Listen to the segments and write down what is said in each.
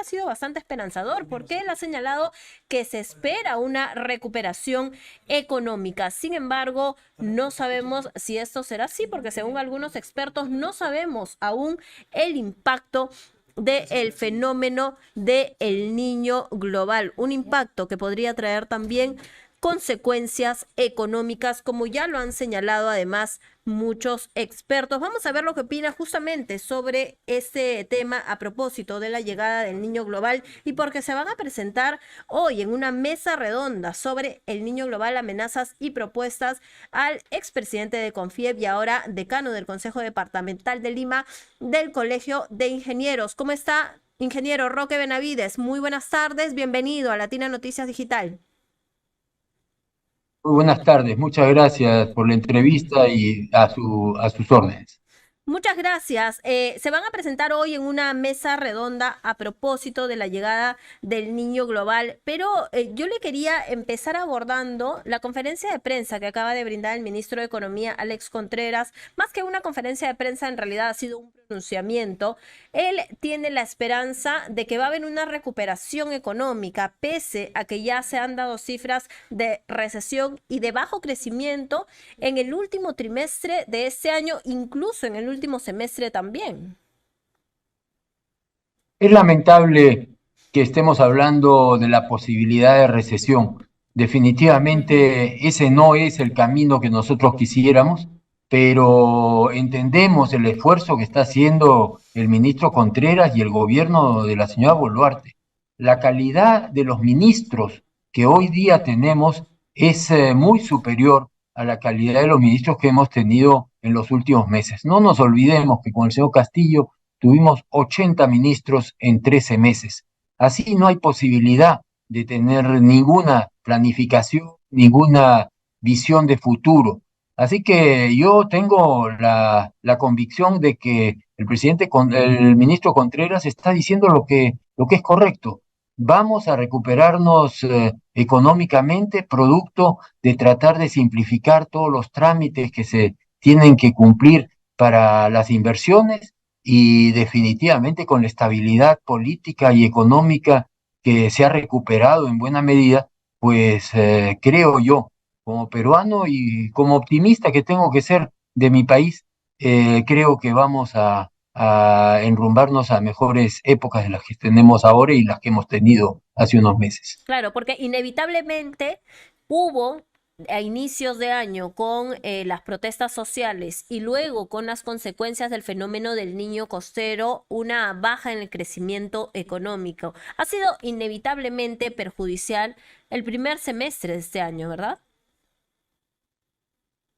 ha sido bastante esperanzador, porque él ha señalado que se espera una recuperación económica. Sin embargo, no sabemos si esto será así, porque según algunos expertos no sabemos aún el impacto del fenómeno del niño global, un impacto que podría traer también consecuencias económicas, como ya lo han señalado además muchos expertos. Vamos a ver lo que opina justamente sobre este tema a propósito de la llegada del niño global y porque se van a presentar hoy en una mesa redonda sobre el niño global, amenazas y propuestas al expresidente de CONFIEP y ahora decano del Consejo Departamental de Lima del Colegio de Ingenieros. ¿Cómo está, ingeniero Roque Benavides? Muy buenas tardes, bienvenido a Latina Noticias Digital. Muy buenas tardes, muchas gracias por la entrevista y a sus órdenes. Muchas gracias. Se van a presentar hoy en una mesa redonda a propósito de la llegada del niño global, pero yo le quería empezar abordando la conferencia de prensa que acaba de brindar el ministro de Economía, Alex Contreras. Más que una conferencia de prensa, en realidad ha sido un pronunciamiento. Él tiene la esperanza de que va a haber una recuperación económica, pese a que ya se han dado cifras de recesión y de bajo crecimiento en el último trimestre de este año, incluso en el último semestre también. Es lamentable que estemos hablando de la posibilidad de recesión. Ujú. Definitivamente ese no es el camino que nosotros quisiéramos, pero entendemos el esfuerzo que está haciendo el ministro Contreras y el gobierno de la señora Boluarte. La calidad de los ministros que hoy día tenemos es muy superior a la calidad de los ministros que hemos tenido en los últimos meses. No nos olvidemos que con el señor Castillo tuvimos 80 ministros en 13 meses. Así no hay posibilidad de tener ninguna planificación, ninguna visión de futuro. Así que yo tengo la convicción de que el ministro Contreras está diciendo lo que es correcto. Vamos a recuperarnos económicamente, producto de tratar de simplificar todos los trámites que se tienen que cumplir para las inversiones y definitivamente con la estabilidad política y económica que se ha recuperado en buena medida, pues creo yo, como peruano y como optimista que tengo que ser de mi país, creo que vamos a enrumbarnos a mejores épocas de las que tenemos ahora y las que hemos tenido hace unos meses. Claro, porque inevitablemente hubo a inicios de año con las protestas sociales y luego con las consecuencias del fenómeno del niño costero, una baja en el crecimiento económico. Ha sido inevitablemente perjudicial el primer semestre de este año, ¿verdad?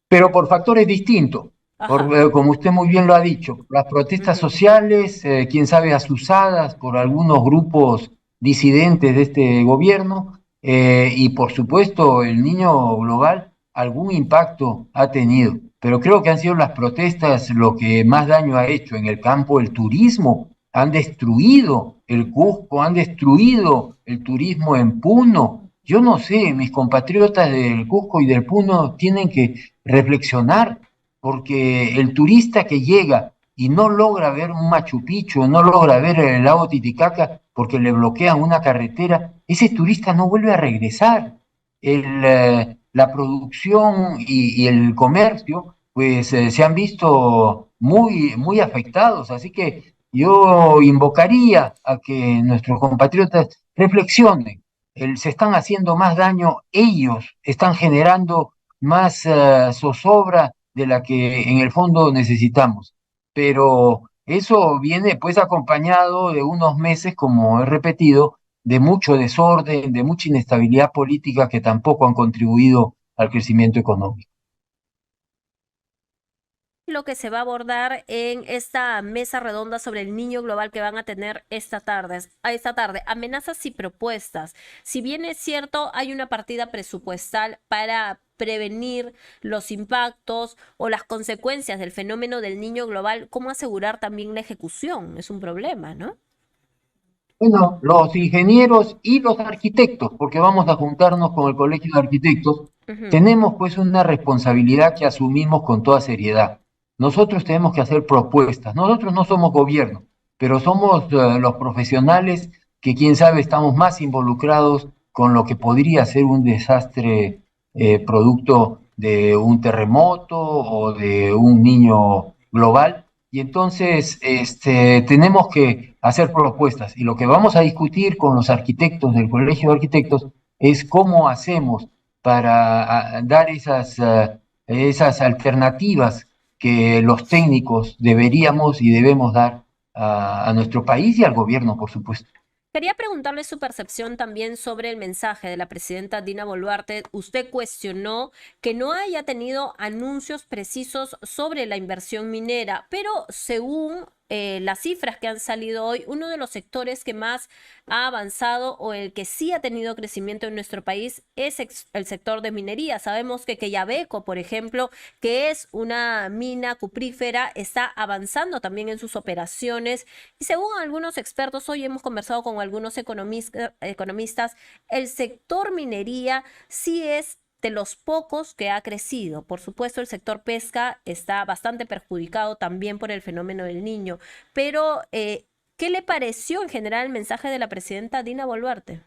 Pero por factores distintos. Ajá. Como usted muy bien lo ha dicho, las protestas Ujú. sociales, quién sabe, asusadas por algunos grupos disidentes de este gobierno, y por supuesto el niño global algún impacto ha tenido, pero creo que han sido las protestas lo que más daño ha hecho en el campo del turismo. Han destruido el Cusco, han destruido el turismo en Puno. Yo no sé, mis compatriotas del Cusco y del Puno tienen que reflexionar, porque el turista que llega y no logra ver un Machu Picchu, no logra ver el lago Titicaca porque le bloquean una carretera, ese turista no vuelve a regresar. La producción y el comercio pues se han visto muy afectados, así que yo invocaría a que nuestros compatriotas reflexionen. Se están haciendo más daño ellos, están generando más zozobra de la que en el fondo necesitamos. Pero eso viene pues acompañado de unos meses, como he repetido, de mucho desorden, de mucha inestabilidad política que tampoco han contribuido al crecimiento económico. Lo que se va a abordar en esta mesa redonda sobre el niño global que van a tener esta tarde, amenazas y propuestas. Si bien es cierto, hay una partida presupuestal para prevenir los impactos o las consecuencias del fenómeno del niño global, ¿cómo asegurar también la ejecución? Es un problema, ¿no? Bueno, los ingenieros y los arquitectos, porque vamos a juntarnos con el Colegio de Arquitectos, Ujú. tenemos pues una responsabilidad que asumimos con toda seriedad. Nosotros tenemos que hacer propuestas. Nosotros no somos gobierno, pero somos los profesionales que quién sabe estamos más involucrados con lo que podría ser un desastre producto de un terremoto o de un niño global. Y entonces tenemos que hacer propuestas. Y lo que vamos a discutir con los arquitectos del Colegio de Arquitectos es cómo hacemos para dar esas alternativas que los técnicos deberíamos y debemos dar a nuestro país y al gobierno, por supuesto. Quería preguntarle su percepción también sobre el mensaje de la presidenta Dina Boluarte. Usted cuestionó que no haya tenido anuncios precisos sobre la inversión minera, pero según las cifras que han salido hoy, uno de los sectores que más ha avanzado o el que sí ha tenido crecimiento en nuestro país es el sector de minería. Sabemos que Quellaveco, por ejemplo, que es una mina cuprífera, está avanzando también en sus operaciones y según algunos expertos, hoy hemos conversado con algunos economistas, el sector minería sí es de los pocos que ha crecido. Por supuesto, el sector pesca está bastante perjudicado también por el fenómeno del Niño. Pero, ¿qué le pareció en general el mensaje de la presidenta Dina Boluarte?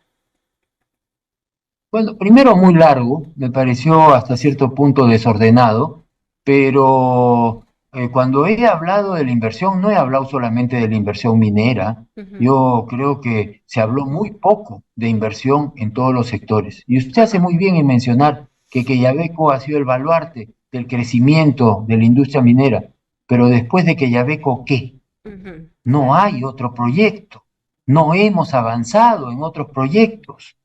Bueno, primero muy largo, me pareció hasta cierto punto desordenado, pero cuando he hablado de la inversión, no he hablado solamente de la inversión minera, Ujú. yo creo que se habló muy poco de inversión en todos los sectores. Y usted hace muy bien en mencionar que Quellaveco ha sido el baluarte del crecimiento de la industria minera, pero después de Quellaveco, ¿qué? Ujú, No claro. hay otro proyecto, no hemos avanzado en otros proyectos.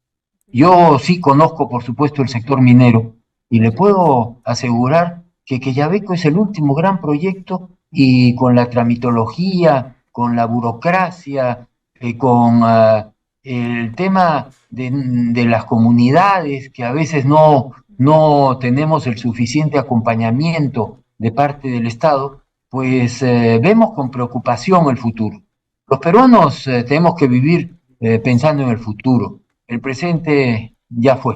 Yo sí conozco, por supuesto, el sector minero y le Ujú. puedo asegurar que Quellaveco es el último gran proyecto y con la tramitología, con la burocracia, con el tema de las comunidades, que a veces no tenemos el suficiente acompañamiento de parte del Estado, pues vemos con preocupación el futuro. Los peruanos tenemos que vivir pensando en el futuro. El presente ya fue.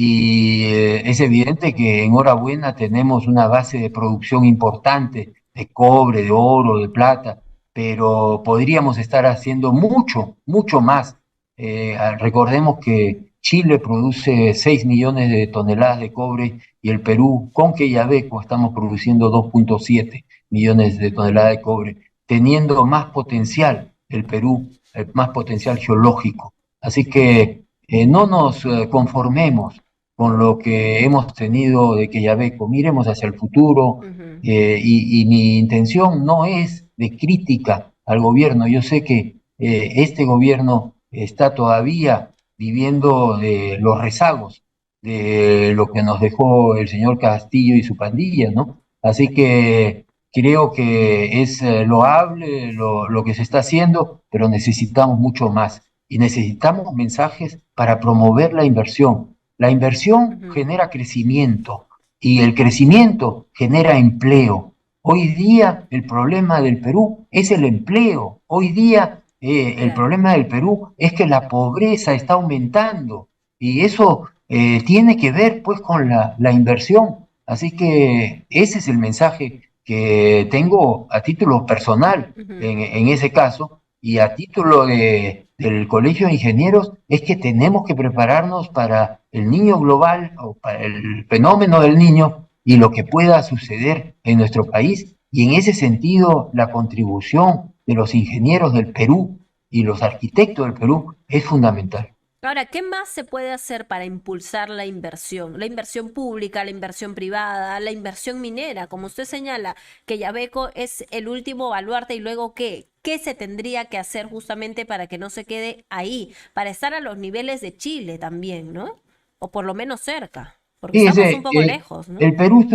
Y es evidente que enhorabuena tenemos una base de producción importante de cobre, de oro, de plata, pero podríamos estar haciendo mucho, mucho más. Recordemos que Chile produce 6 millones de toneladas de cobre y el Perú, con Quellaveco, estamos produciendo 2,7 millones de toneladas de cobre, teniendo más potencial el Perú, más potencial geológico. Así que no nos conformemos con lo que hemos tenido de Quellaveco, miremos hacia el futuro Ujú. y mi intención no es de crítica al gobierno. Yo sé que este gobierno está todavía viviendo de los rezagos de lo que nos dejó el señor Castillo y su pandilla, ¿no? Así que creo que es loable lo que se está haciendo, pero necesitamos mucho más y necesitamos mensajes para promover la inversión. La inversión Ujú. genera crecimiento y el crecimiento genera empleo. Hoy día el problema del Perú es el empleo. Hoy día el Claro. problema del Perú es que la pobreza está aumentando y eso tiene que ver pues con la inversión. Así que ese es el mensaje que tengo a título personal Ujú. en ese caso y a título del Colegio de Ingenieros es que tenemos que prepararnos para el niño global o para el fenómeno del niño y lo que pueda suceder en nuestro país. Y en ese sentido, la contribución de los ingenieros del Perú y los arquitectos del Perú es fundamental. Ahora, ¿qué más se puede hacer para impulsar la inversión? La inversión pública, la inversión privada, la inversión minera. Como usted señala, que Yabeco es el último baluarte y luego ¿qué? ¿Qué se tendría que hacer justamente para que no se quede ahí? Para estar a los niveles de Chile también, ¿no? O por lo menos cerca, porque estamos un Fíjese, poco lejos, ¿no? El Perú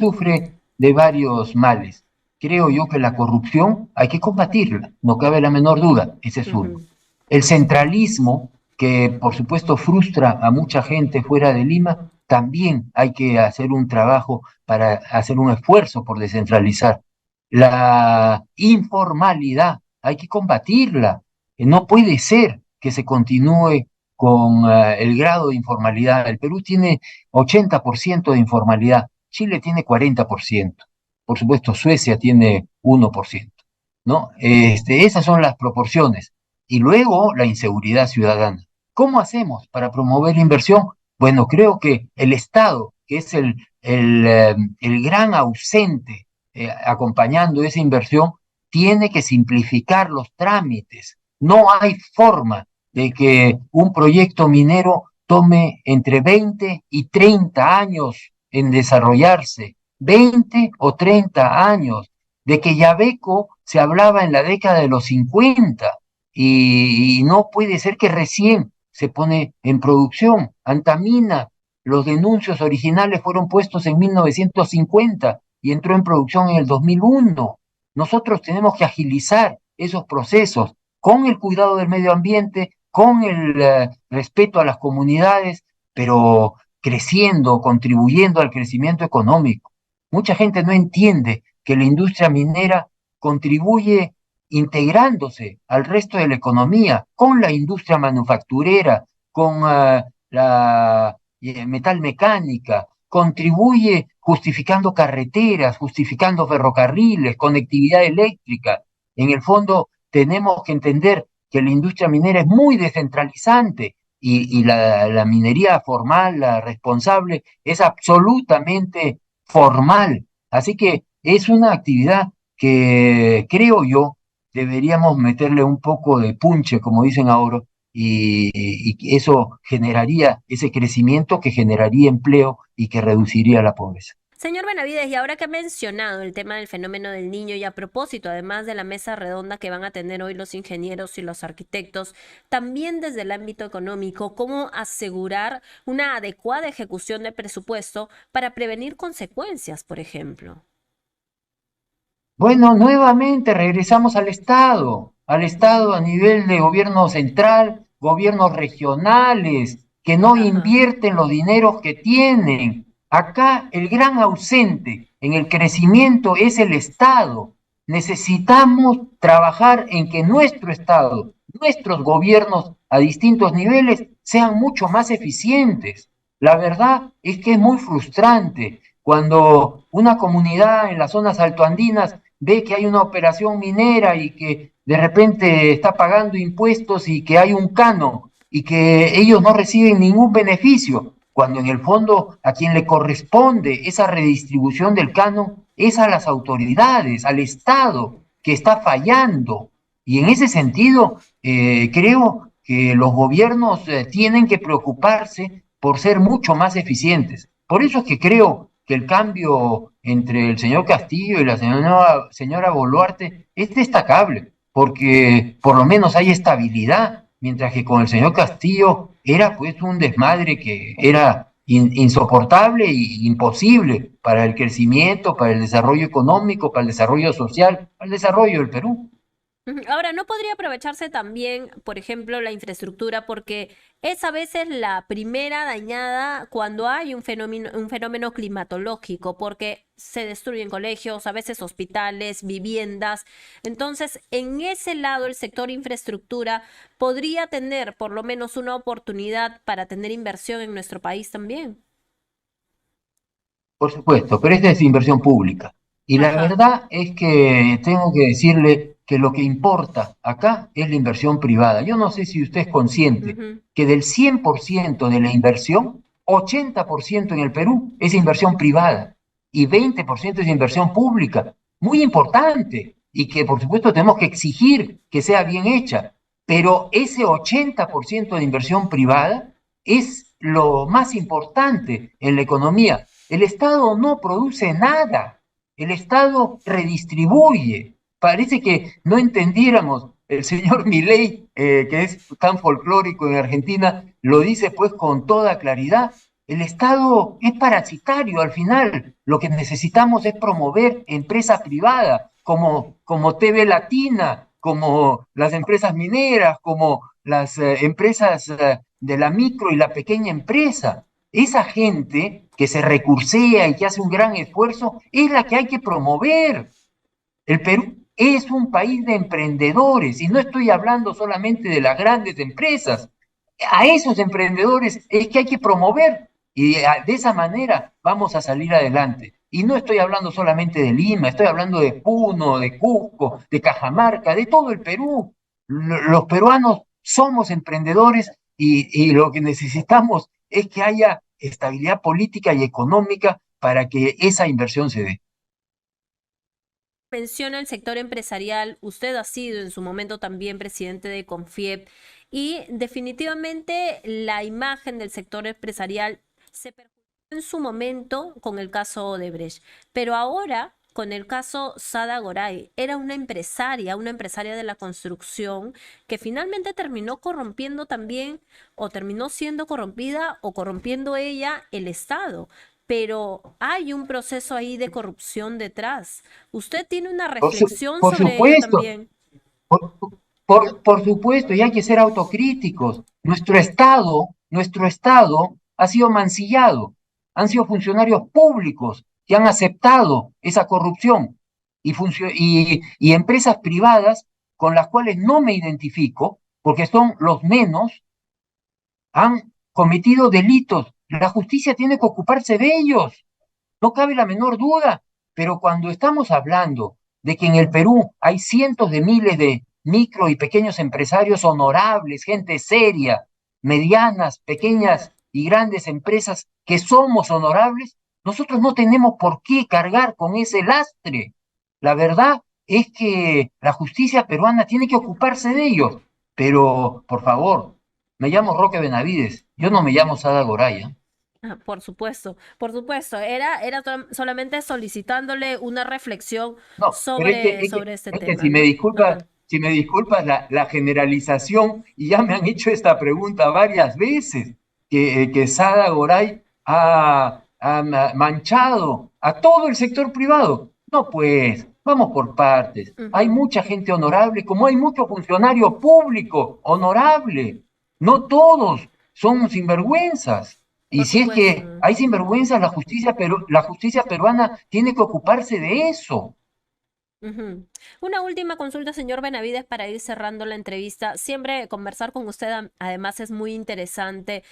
sufre de varios males. Creo yo que la corrupción hay que combatirla, no cabe la menor duda, ese es uno. Ujú. El centralismo, que por supuesto frustra a mucha gente fuera de Lima, también hay que hacer un trabajo para hacer un esfuerzo por descentralizar. La informalidad, hay que combatirla. No puede ser que se continúe con el grado de informalidad. El Perú tiene 80% de informalidad, Chile tiene 40%. Por supuesto, Suecia tiene 1%, ¿no? Esas son las proporciones. y luego la inseguridad ciudadana. ¿Cómo hacemos para promover la inversión? Bueno, creo que el Estado, que es el gran ausente acompañando esa inversión, tiene que simplificar los trámites. No hay forma de que un proyecto minero tome entre 20 y 30 años en desarrollarse, 20 o 30 años. De que Yabeco se hablaba en la década de los 50 y no puede ser que recién se pone en producción. Antamina, los denuncios originales fueron puestos en 1950 y entró en producción en el 2001. Nosotros tenemos que agilizar esos procesos con el cuidado del medio ambiente, con el respeto a las comunidades, pero creciendo, contribuyendo al crecimiento económico. Mucha gente no entiende que la industria minera contribuye integrándose al resto de la economía, con la industria manufacturera, con la metal mecánica, contribuye justificando carreteras, justificando ferrocarriles, conectividad eléctrica. En el fondo, tenemos que entender que la industria minera es muy descentralizante y la minería formal, la responsable, es absolutamente formal. Así que es una actividad que creo yo deberíamos meterle un poco de punche, como dicen ahora, y eso generaría ese crecimiento que generaría empleo y que reduciría la pobreza. Señor Benavides, y ahora que ha mencionado el tema del fenómeno del niño y a propósito, además de la mesa redonda que van a tener hoy los ingenieros y los arquitectos, también desde el ámbito económico, ¿cómo asegurar una adecuada ejecución de presupuesto para prevenir consecuencias, por ejemplo? Bueno, nuevamente regresamos al Estado a nivel de gobierno central, gobiernos regionales, que no Ajá. invierten los dineros que tienen. Acá el gran ausente en el crecimiento es el Estado. Necesitamos trabajar en que nuestro Estado, nuestros gobiernos a distintos niveles sean mucho más eficientes. La verdad es que es muy frustrante cuando una comunidad en las zonas altoandinas ve que hay una operación minera y que de repente está pagando impuestos y que hay un canon y que ellos no reciben ningún beneficio, cuando en el fondo a quien le corresponde esa redistribución del canon es a las autoridades, al Estado, que está fallando. Y en ese sentido, creo que los gobiernos tienen que preocuparse por ser mucho más eficientes. Por eso es que creo que el cambio entre el señor Castillo y la señora Boluarte es destacable, porque por lo menos hay estabilidad, mientras que con el señor Castillo era pues un desmadre que era insoportable e imposible para el crecimiento, para el desarrollo económico, para el desarrollo social, para el desarrollo del Perú. Ujú. Ahora, ¿no podría aprovecharse también, por ejemplo, la infraestructura? Porque es a veces la primera dañada cuando hay un fenómeno climatológico, porque se destruyen colegios, a veces hospitales, viviendas. Entonces, en ese lado, el sector infraestructura podría tener por lo menos una oportunidad para tener inversión en nuestro país también. Por supuesto, pero esta es inversión pública. Y la Ajá. verdad es que tengo que decirle que lo que importa acá es la inversión privada. Yo no sé si usted es consciente Ujú. que del 100% de la inversión, 80% en el Perú es inversión privada y 20% es inversión pública. Muy importante y que por supuesto tenemos que exigir que sea bien hecha. Pero ese 80% de inversión privada es lo más importante en la economía. El Estado no produce nada, el Estado redistribuye. Parece que no entendiéramos. El señor Milei, que es tan folclórico en Argentina, lo dice pues con toda claridad. El Estado es parasitario al final. Lo que necesitamos es promover empresa privada, como TV Latina, como las empresas mineras, como las empresas de la micro y la pequeña empresa. Esa gente que se recursea y que hace un gran esfuerzo es la que hay que promover. El Perú es un país de emprendedores y no estoy hablando solamente de las grandes empresas. A esos emprendedores es que hay que promover y de esa manera vamos a salir adelante. Y no estoy hablando solamente de Lima, estoy hablando de Puno, de Cusco, de Cajamarca, de todo el Perú. Los peruanos somos emprendedores y lo que necesitamos es que haya estabilidad política y económica para que esa inversión se dé. Menciona el sector empresarial, usted ha sido en su momento también presidente de Confiep y definitivamente la imagen del sector empresarial se perjudicó en su momento con el caso Odebrecht, pero ahora con el caso Sada Goray, era una empresaria de la construcción que finalmente terminó corrompiendo también o terminó siendo corrompida o corrompiendo ella el Estado. Pero hay un proceso ahí de corrupción detrás. ¿Usted tiene una reflexión Por sobre ello supuesto, también? por, por supuesto, y hay que ser autocríticos. Nuestro Estado ha sido mancillado. Han sido funcionarios públicos que han aceptado esa corrupción y empresas privadas con las cuales no me identifico, porque son los menos, han cometido delitos. La justicia tiene que ocuparse de ellos, no cabe la menor duda, pero cuando estamos hablando de que en el Perú hay cientos de miles de micro y pequeños empresarios honorables, gente seria, medianas, pequeñas y grandes empresas que somos honorables, nosotros no tenemos por qué cargar con ese lastre. La verdad es que la justicia peruana tiene que ocuparse de ellos, pero por favor, me llamo Roque Benavides, yo no me llamo Sada Goraya. Ah, por supuesto, por supuesto. Era solamente solicitándole una reflexión No, pero sobre este es que tema, ¿no? Ajá. si me disculpas la generalización, y ya me han hecho esta pregunta varias veces, que Sada Goray ha manchado a todo el sector privado. No, pues, vamos por partes. Hay Ujú. mucha gente honorable, como hay mucho funcionario público honorable. No todos son sinvergüenzas. Y Por si es que supuesto. hay sinvergüenzas, la justicia peruana tiene que ocuparse de eso. Ujú. Una última consulta, señor Benavides, para ir cerrando la entrevista. Siempre conversar con usted, además, es muy interesante.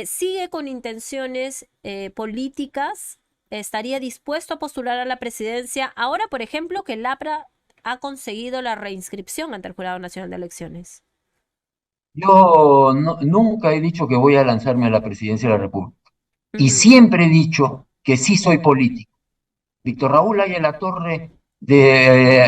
¿Sigue con intenciones políticas? ¿Estaría dispuesto a postular a la presidencia? Ahora, por ejemplo, que el APRA ha conseguido la reinscripción ante el Jurado Nacional de Elecciones. Nunca he dicho que voy a lanzarme a la presidencia de la República. Y Ujú. siempre he dicho que sí soy político. Víctor Raúl Aya Torre de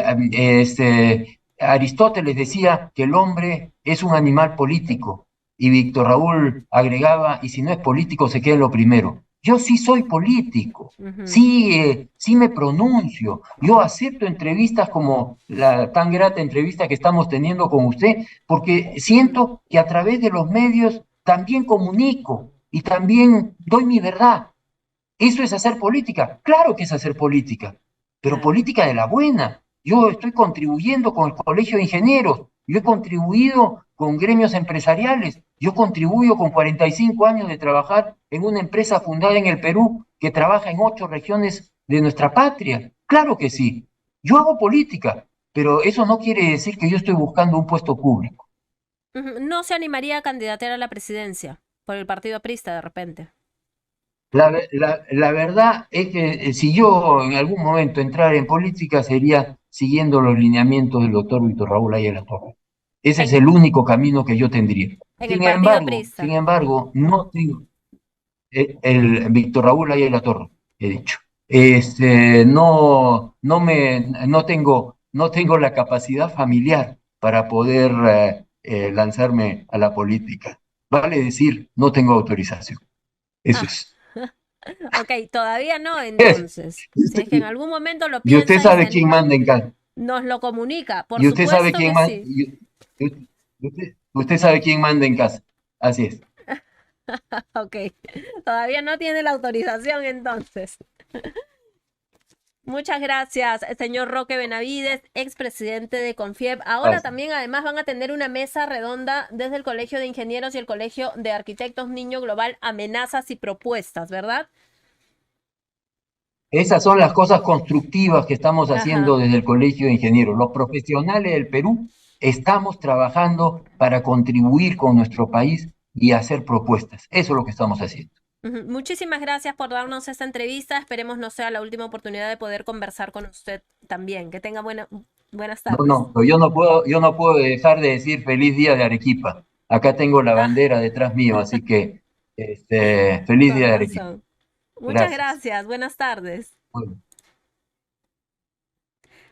Aristóteles decía que el hombre es un animal político y Víctor Raúl agregaba, y si no es político se queda en lo primero. Yo sí soy político, Ujú. sí, sí me pronuncio, yo acepto entrevistas como la tan grata entrevista que estamos teniendo con usted, porque siento que a través de los medios también comunico y también doy mi verdad. ¿Eso es hacer política? Claro que es hacer política, pero Claro. política de la buena. Yo estoy contribuyendo con el Colegio de Ingenieros, yo he contribuido con gremios empresariales, yo contribuyo con 45 años de trabajar en una empresa fundada en el Perú que trabaja en 8 regiones de nuestra patria. Claro que sí. Yo hago política, pero eso no quiere decir que yo estoy buscando un puesto público. Ujú. No se animaría a candidatear a la presidencia por el partido aprista de repente. La verdad es que si yo en algún momento entrara en política sería siguiendo los lineamientos del doctor Víctor Raúl Ayala Torre. Ese es En, el único camino que yo tendría. en el partido aprista. Sin embargo, no tengo el Víctor Raúl Ayala Torre, he dicho. No tengo la capacidad familiar para poder lanzarme a la política. Vale decir, no tengo autorización. Eso Ah, es. ok, todavía no, entonces. Si es que en algún momento lo Y usted piensa y se sabe quién anima, manda en casa. nos lo comunica. Por Y usted sabe supuesto quién que manda. sí. Usted sabe quién manda en casa. Así es. Ok, todavía no tiene la autorización entonces. Muchas gracias, señor Roque Benavides, expresidente de Confiep. Ahora Así. también además van a tener una mesa redonda desde el Colegio de Ingenieros y el Colegio de Arquitectos Niño Global, amenazas y propuestas, ¿verdad? Esas son las cosas constructivas que estamos haciendo Ajá. desde el Colegio de Ingenieros. Los profesionales del Perú estamos trabajando para contribuir con nuestro país y hacer propuestas. Eso es lo que estamos haciendo. Ujú. Muchísimas gracias por darnos esta entrevista. Esperemos no sea la última oportunidad de poder conversar con usted también. Que tenga Buenas No, tardes. no, pero yo no puedo dejar de decir feliz día de Arequipa. Acá tengo la Ah, bandera detrás mío, así que feliz con día de Arequipa. razón. Muchas Gracias. gracias. Buenas tardes. Bueno.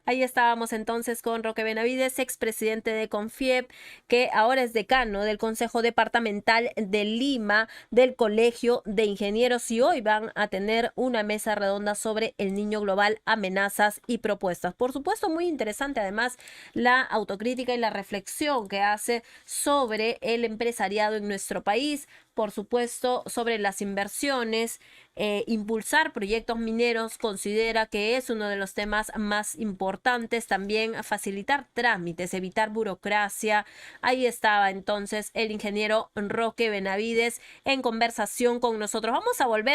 Ahí estábamos entonces con Roque Benavides, expresidente de Confiep, que ahora es decano del Consejo Departamental de Lima, del Colegio de Ingenieros, y hoy van a tener una mesa redonda sobre el niño global, amenazas y propuestas. Por supuesto, muy interesante además la autocrítica y la reflexión que hace sobre el empresariado en nuestro país, por supuesto, sobre las inversiones, impulsar proyectos mineros considera que es uno de los temas más importantes, también facilitar trámites, evitar burocracia. Ahí estaba entonces el ingeniero Roque Benavides en conversación con nosotros. Vamos a volver